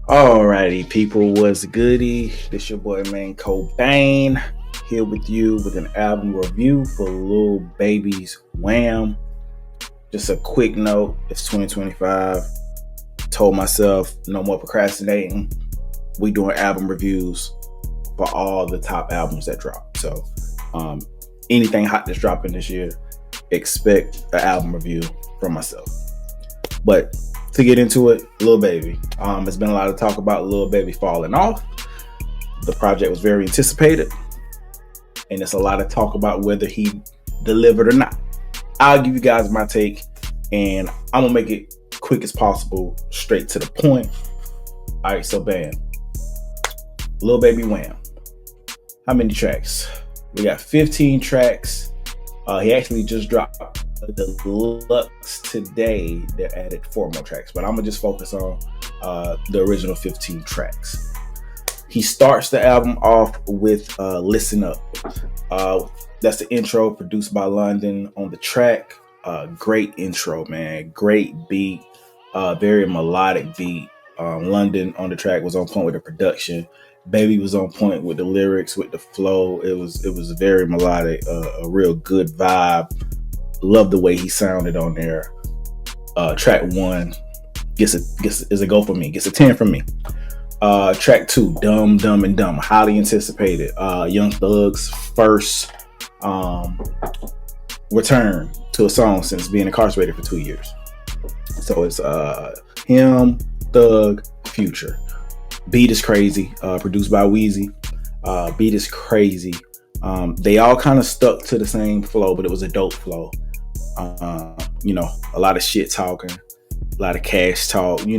Alrighty, people, what's goody? This your boy Maine Cobain here with you with an album review for Lil Baby's Wham. Just a quick note: it's 2025. Told myself no more procrastinating. We doing album reviews for all the top albums that drop. So, anything hot that's dropping this year, expect an album review from myself. But to get into it, Lil Baby. There's been a lot of talk about Lil Baby falling off. The project was very anticipated, and there's a lot of talk about whether he delivered or not. I'll give you guys my take, and I'm gonna make it quick as possible, straight to the point. All right, so bam, Lil Baby Wham. How many tracks? We got 15 tracks. He actually just dropped the deluxe today that added 4 more tracks, but I'm gonna just focus on the original 15 tracks. He starts the album off with Listen Up. That's the intro produced by London on the track. Great intro, man. Great beat. Very melodic beat. London on the track was on point with the production. Baby was on point with the lyrics, with the flow. It was very melodic, a real good vibe. Love the way he sounded on there. Track 1 is a go for me. Gets a 10 from me. Track 2, Dumb, Dumb and Dumb, highly anticipated. Young Thug's first return to a song since being incarcerated for 2 years. So it's him, Thug, Future. Beat is crazy. Produced by Wheezy. Beat is crazy. They all kind of stuck to the same flow, but it was a dope flow. A lot of shit talking, a lot of cash talk, a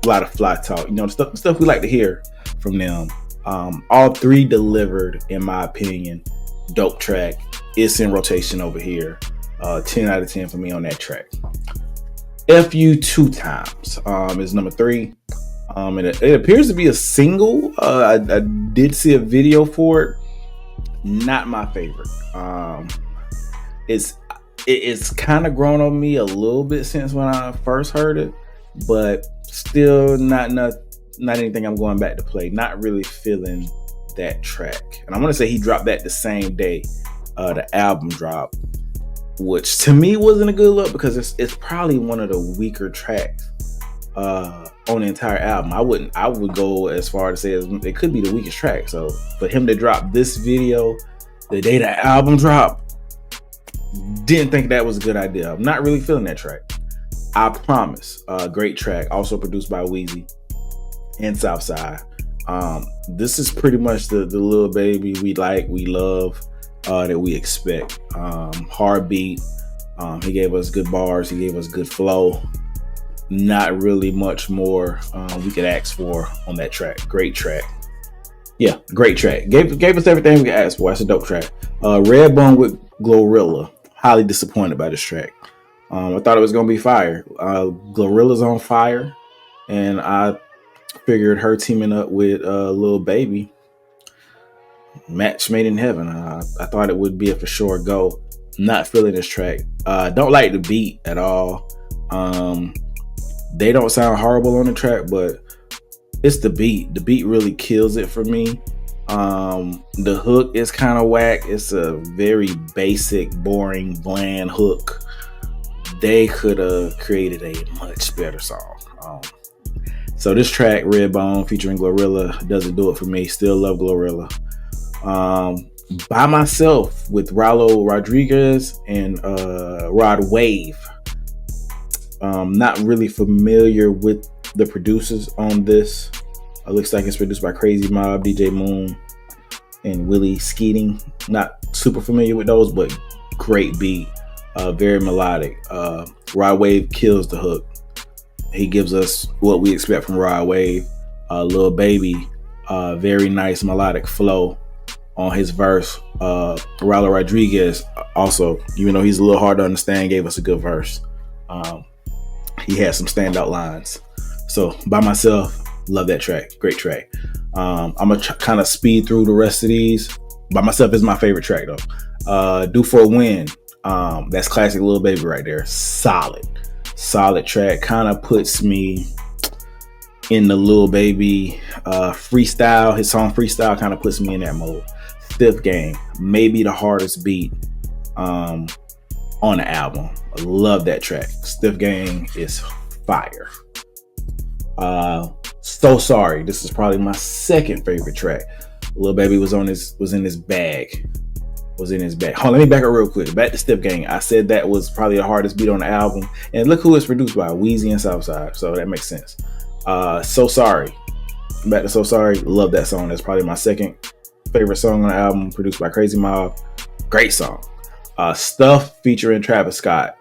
lot of fly talk, stuff we like to hear from them. All 3 delivered, in my opinion. Dope track. It's in rotation over here. 10 out of 10 for me on that track. FU 2 Times is number 3. And it appears to be a single. I did see a video for it. Not my favorite. It's kind of grown on me a little bit since when I first heard it, but still not anything I'm going back to play. Not really feeling that track. And I want to say he dropped that the same day the album dropped, which to me wasn't a good look because it's probably one of the weaker tracks on the entire album. I would go as far to say it could be the weakest track. So for him to drop this video the day the album dropped, didn't think that was a good idea. I'm not really feeling that track. I Promise, great track, also produced by Wheezy and Southside. This is pretty much the Lil Baby we like, we love, that we expect. Hard beat. He gave us good bars. He gave us good flow. Not really much more we could ask for on that track. Great track. Yeah, great track. Gave us everything we could ask for. That's a dope track. Redbone with Glorilla. Highly disappointed by this track. I thought it was gonna be fire. Glorilla's on fire, and I figured her teaming up with Lil Baby, match made in heaven. I thought it would be a for sure go. Not feeling this track. Don't like the beat at all. They don't sound horrible on the track, but it's the beat. The beat really kills it for me. The hook is kind of whack. It's a very basic, boring, bland hook. They could have created a much better song. So this track, Redbone featuring Glorilla, doesn't do it for me. Still love Glorilla. By Myself with Rallo Rodriguez and Rod Wave. Not really familiar with the producers on this. It looks like it's produced by Crazy Mob, DJ Moon, and Willie Skeeting. Not super familiar with those, but great beat. Very melodic. Rod Wave kills the hook. He gives us what we expect from Rod Wave. Lil Baby, very nice melodic flow on his verse. Rallo Rodriguez also, even though he's a little hard to understand, gave us a good verse. He had some standout lines. So By Myself, love that track. Great track. I'm gonna kind of speed through the rest of these. By Myself is my favorite track though. Due for a Win. That's classic Lil Baby right there. Solid track. Kind of puts me in the Lil Baby freestyle. His song Freestyle kind of puts me in that mode. Stiff Gang, maybe the hardest beat on the album. I love that track. Stiff Gang is fire. So Sorry. This is probably my second favorite track. Lil Baby was in his bag. Hold on, let me back up real quick. Back to Stiff Gang. I said that was probably the hardest beat on the album. And look who it's produced by, Weezy and Southside. So that makes sense. So Sorry. Back to So Sorry. Love that song. That's probably my second favorite song on the album, produced by Crazy Mob. Great song. Stuff featuring Travis Scott.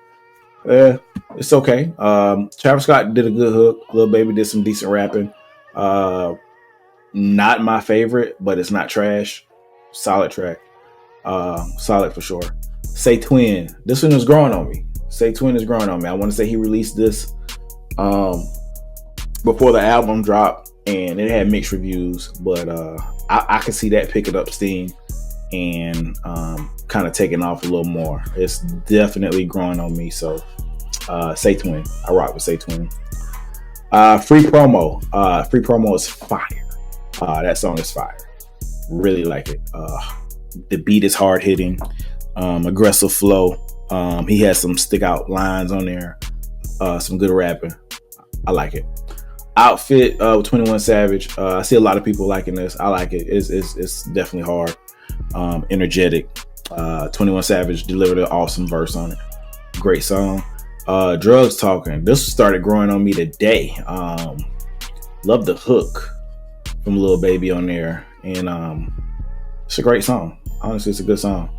It's okay. Travis Scott did a good hook. Lil Baby did some decent rapping. Not my favorite, but it's not trash. Solid track. Solid for sure. Say Twin. This one is growing on me. I want to say he released this before the album dropped, and it had mixed reviews, but I can see that picking up steam and kind of taking off a little more. It's definitely growing on me. So Say Twin. I rock with Say Twin. Free Promo. Free Promo is fire. That song is fire. Really like it. The beat is hard hitting, aggressive flow. He has some stick out lines on there, some good rapping. I like it. Outfit with 21 Savage. I see a lot of people liking this. I like it. It's definitely hard, energetic. 21 Savage delivered an awesome verse on it. Great song. Drugs Talking. This started growing on me today. Love the hook from Lil Baby on there, and it's a great song. Honestly, it's a good song.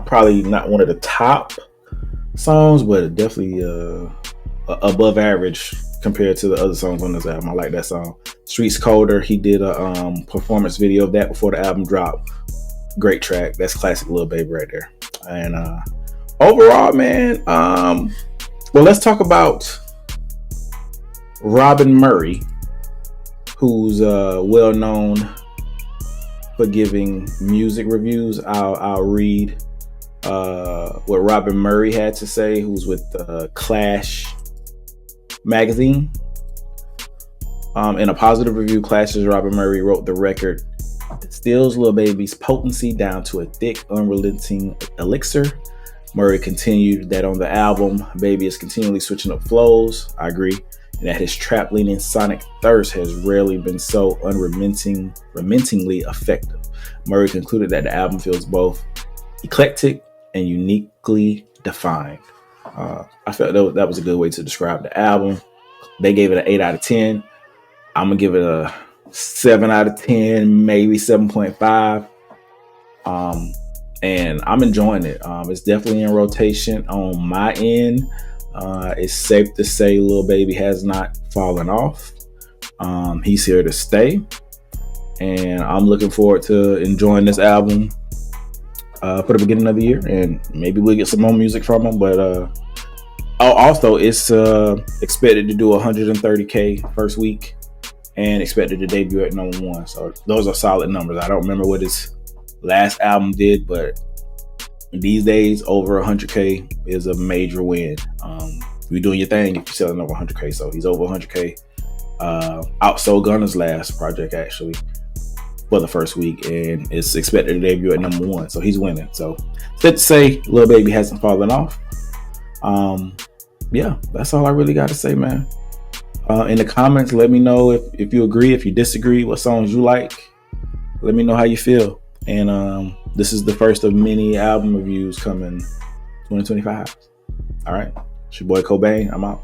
Probably not one of the top songs, but definitely above average compared to the other songs on this album. I like that song. Streets Colder. He did a performance video of that before the album dropped. Great track. That's classic Lil Baby right there. And overall, man, well, let's talk about Robin Murray, who's well known for giving music reviews. I'll read what Robin Murray had to say, who's with Clash magazine. In a positive review, Clash's Robin Murray wrote the record distills Lil Baby's potency down to a thick, unrelenting elixir. Murray continued that on the album, Baby is continually switching up flows. I agree. And that his trap-leaning sonic thirst has rarely been so unremittingly effective. Murray concluded that the album feels both eclectic and uniquely defined. I felt that was a good way to describe the album. They gave it an 8 out of 10. I'm going to give it a 7 out of 10, maybe 7.5. And I'm enjoying it. It's definitely in rotation on my end. It's safe to say Lil Baby has not fallen off. He's here to stay. And I'm looking forward to enjoying this album for the beginning of the year. And maybe we'll get some more music from him. But also, it's expected to do 130K first week and expected to debut at number 1. So those are solid numbers. I don't remember what his last album did, but these days over 100K is a major win. You're doing your thing if you're selling over 100K. So he's over 100K. Outsold Gunna's last project actually for the first week, and it's expected to debut at number 1. So he's winning. So safe to say Lil Baby hasn't fallen off. Yeah, that's all I really got to say, man. In the comments, let me know if you agree, if you disagree, what songs you like. Let me know how you feel. And this is the first of many album reviews coming 2025. All right. It's your boy Cobain. I'm out.